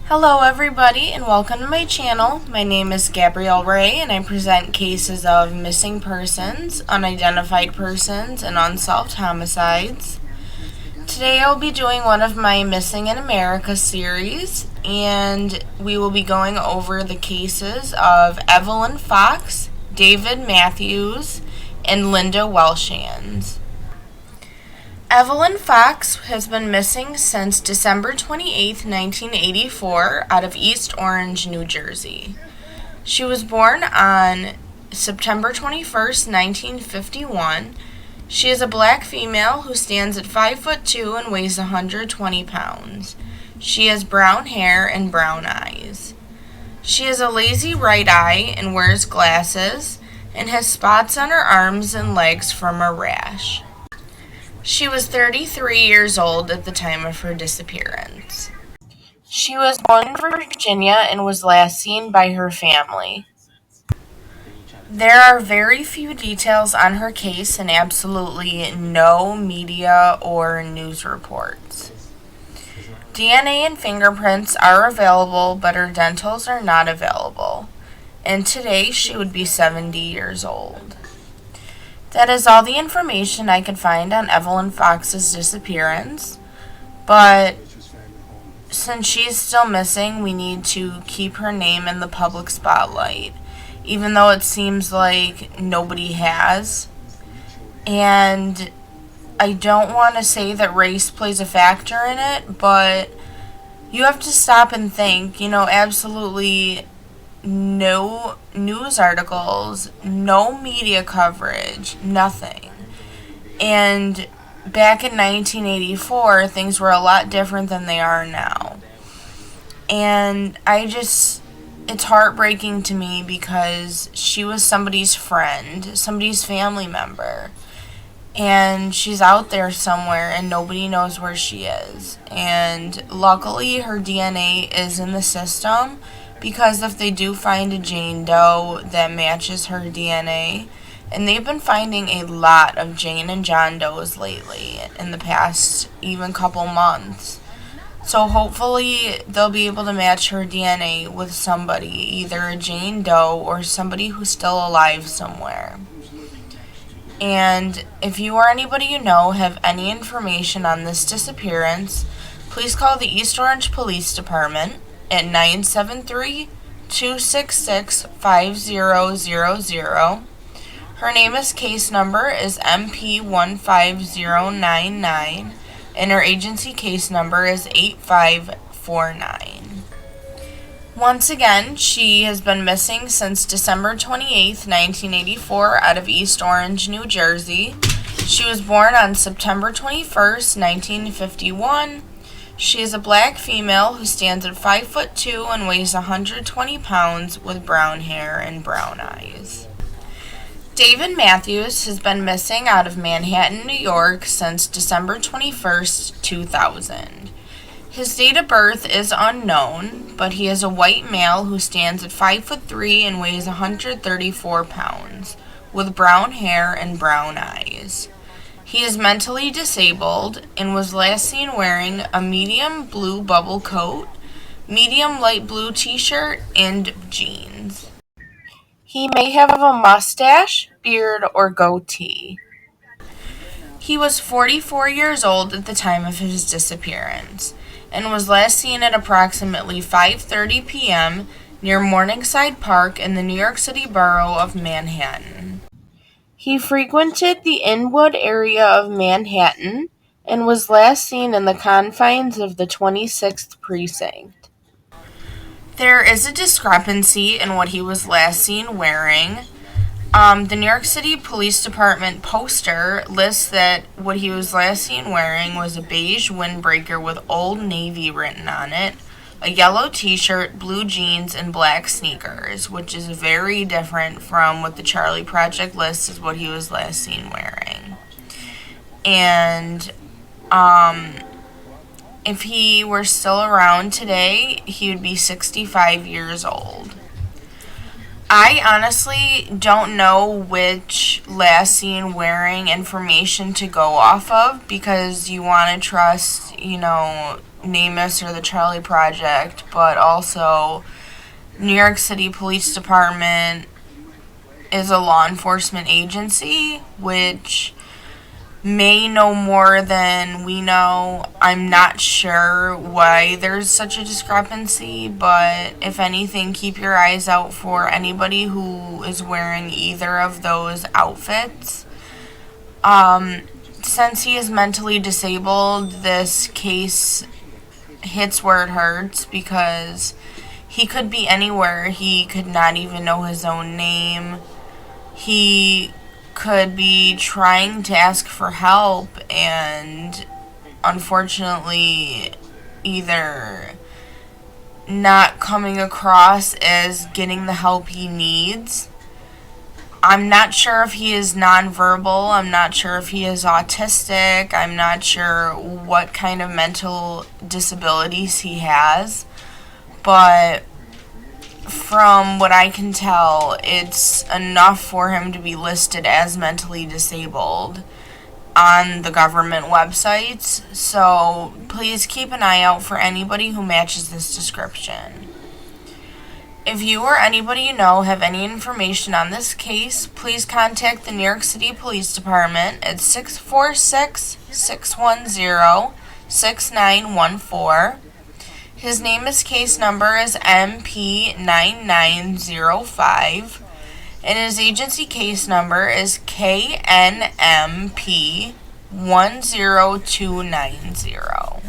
Hello everybody and welcome to my channel. My name is Gabrielle Ray and I present cases of missing persons, unidentified persons, and unsolved homicides. Today I'll be doing one of my Missing in America series and we will be going over the cases of Evelyn Fox, David Matthews, and Linda Welshans. Evelyn Fox has been missing since December 28, 1984, out of East Orange, New Jersey. She was born on September 21st, 1951. She is a black female who stands at 5'2" and weighs 120 pounds. She has brown hair and brown eyes. She has a lazy right eye and wears glasses and has spots on her arms and legs from a rash. She was 33 years old at the time of her disappearance. She was born in Virginia and was last seen by her family. There are very few details on her case and absolutely no media or news reports. DNA and fingerprints are available, but her dentals are not available. And today she would be 70 years old. That is all the information I could find on Evelyn Fox's disappearance, but since she's still missing, we need to keep her name in the public spotlight, even though it seems like nobody has. And I don't want to say that race plays a factor in it, but you have to stop and think, absolutely no news articles, no media coverage, nothing. And back in 1984, things were a lot different than they are now. And it's heartbreaking to me because she was somebody's friend, somebody's family member. And she's out there somewhere and nobody knows where she is. And luckily her DNA is in the system, because if they do find a Jane Doe that matches her DNA, and they've been finding a lot of Jane and John Does lately in the past even couple months. So hopefully they'll be able to match her DNA with somebody, either a Jane Doe or somebody who's still alive somewhere. And if you or anybody you know have any information on this disappearance, please call the East Orange Police Department at 973-266-5000. Her name is case number is MP15099, and her agency case number is 8549. Once again, she has been missing since December 28, 1984, out of East Orange, New Jersey. She was born on September 21st, 1951. She is a black female who stands at 5'2" and weighs 120 pounds with brown hair and brown eyes. David Matthews has been missing out of Manhattan, New York since December 21st, 2000. His date of birth is unknown, but he is a white male who stands at 5'3" and weighs 134 pounds with brown hair and brown eyes. He is mentally disabled and was last seen wearing a medium blue bubble coat, medium light blue t-shirt, and jeans. He may have a mustache, beard, or goatee. He was 44 years old at the time of his disappearance and was last seen at approximately 5:30 p.m. near Morningside Park in the New York City borough of Manhattan. He frequented the Inwood area of Manhattan and was last seen in the confines of the 26th precinct. There is a discrepancy in what he was last seen wearing. The New York City Police Department poster lists that what he was last seen wearing was a beige windbreaker with Old Navy written on it, a yellow t-shirt, blue jeans, and black sneakers, which is very different from what the Charlie Project lists as what he was last seen wearing. And if he were still around today, he would be 65 years old. I honestly don't know which last seen wearing information to go off of because you want to trust, NamUs or the Charlie Project, but also New York City Police Department is a law enforcement agency, which may know more than we know. I'm not sure why there's such a discrepancy, but if anything, keep your eyes out for anybody who is wearing either of those outfits. Since he is mentally disabled, this case hits where it hurts because he could be anywhere. He could not even know his own name. He could be trying to ask for help and unfortunately either not coming across as getting the help he needs. I'm not sure if he is nonverbal. I'm not sure if he is autistic. I'm not sure what kind of mental disabilities he has. But from what I can tell, it's enough for him to be listed as mentally disabled on the government websites. So please keep an eye out for anybody who matches this description. If you or anybody you know have any information on this case, please contact the New York City Police Department at 646-610-6914. His name is case number is MP9905, and his agency case number is KNMP10290.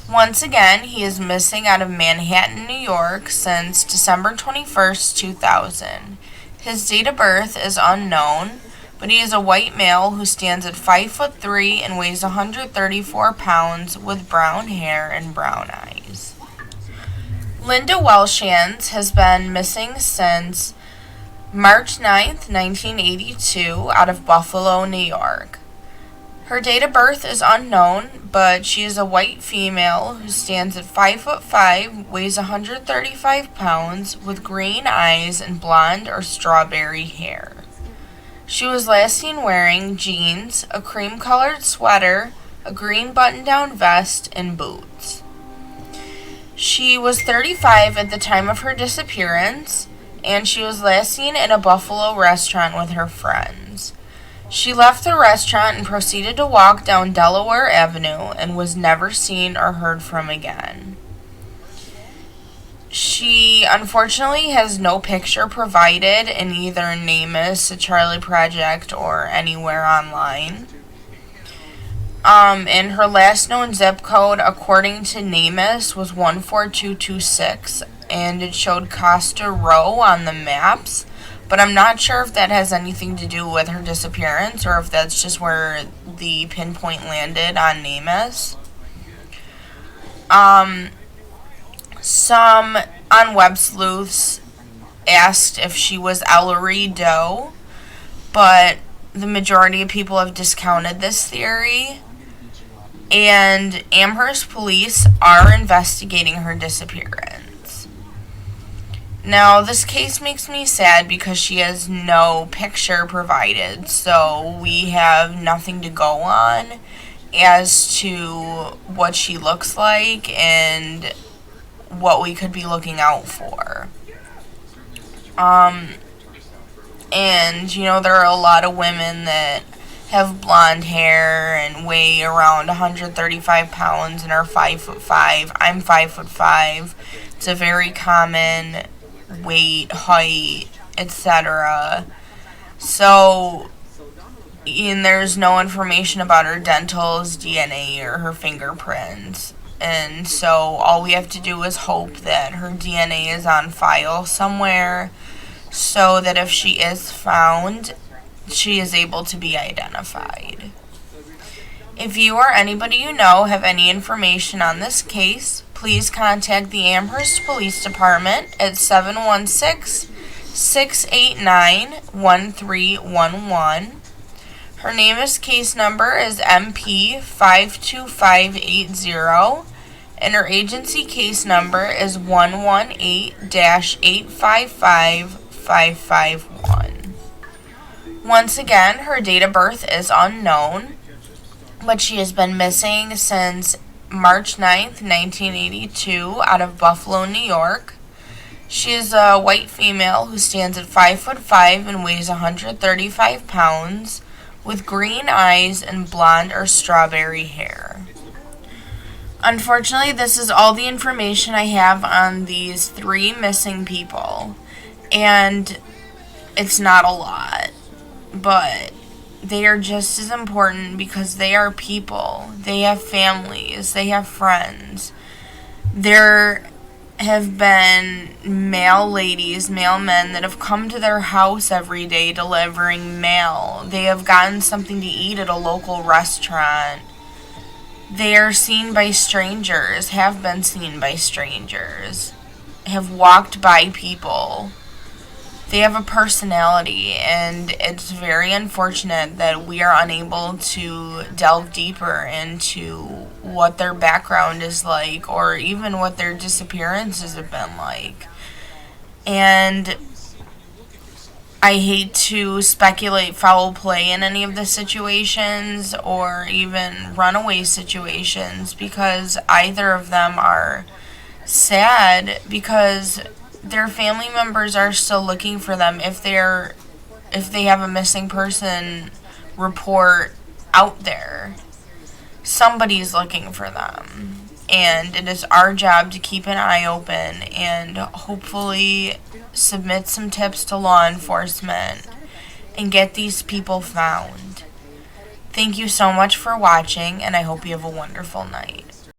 Once again, he is missing out of Manhattan, New York since December 21st, 2000. His date of birth is unknown, but he is a white male who stands at 5'3" and weighs 134 pounds with brown hair and brown eyes. Linda Welshans has been missing since March 9th, 1982, out of Buffalo, New York. Her date of birth is unknown, but she is a white female who stands at 5'5", weighs 135 pounds, with green eyes and blonde or strawberry hair. She was last seen wearing jeans, a cream-colored sweater, a green button-down vest, and boots. She was 35 at the time of her disappearance, and she was last seen in a Buffalo restaurant with her friends. She left the restaurant and proceeded to walk down Delaware Avenue and was never seen or heard from again. She unfortunately has no picture provided in either NamUs, the Charlie Project, or anywhere online. And her last known zip code, according to NamUs, was 14226, and it showed Costa Row on the maps. But I'm not sure if that has anything to do with her disappearance or if that's just where the pinpoint landed on NamUs. Some on Web Sleuths asked if she was Ellery Doe, but the majority of people have discounted this theory. And Amherst police are investigating her disappearance. Now, this case makes me sad because she has no picture provided, so we have nothing to go on as to what she looks like and what we could be looking out for. And, there are a lot of women that have blonde hair and weigh around 135 pounds and are 5'5". I'm 5'5". It's a very common weight, height, etc. So, and there's no information about her dentals, DNA, or her fingerprints. And so all we have to do is hope that her DNA is on file somewhere so that if she is found, she is able to be identified. If you or anybody you know have any information on this case, please contact the Amherst Police Department at 716-689-1311. Her NamUs case number is MP52580, and her agency case number is 118-855-551. Once again, her date of birth is unknown, but she has been missing since March 9th, 1982, out of Buffalo, New York. She is a white female who stands at 5'5" and weighs 135 pounds, with green eyes and blonde or strawberry hair. Unfortunately, this is all the information I have on these 3 missing people, and it's not a lot, but they are just as important because they are people. They have families, they have friends. There have been male ladies, male men that have come to their house every day delivering mail. They have gotten something to eat at a local restaurant. They are seen by strangers, have been seen by strangers, have walked by people. They have a personality, and it's very unfortunate that we are unable to delve deeper into what their background is like, or even what their disappearances have been like. And I hate to speculate foul play in any of the situations, or even runaway situations, because either of them are sad, because their family members are still looking for them. If they have a missing person report out there, somebody's looking for them, and it is our job to keep an eye open and hopefully submit some tips to law enforcement and get these people found. Thank you so much for watching, and I hope you have a wonderful night.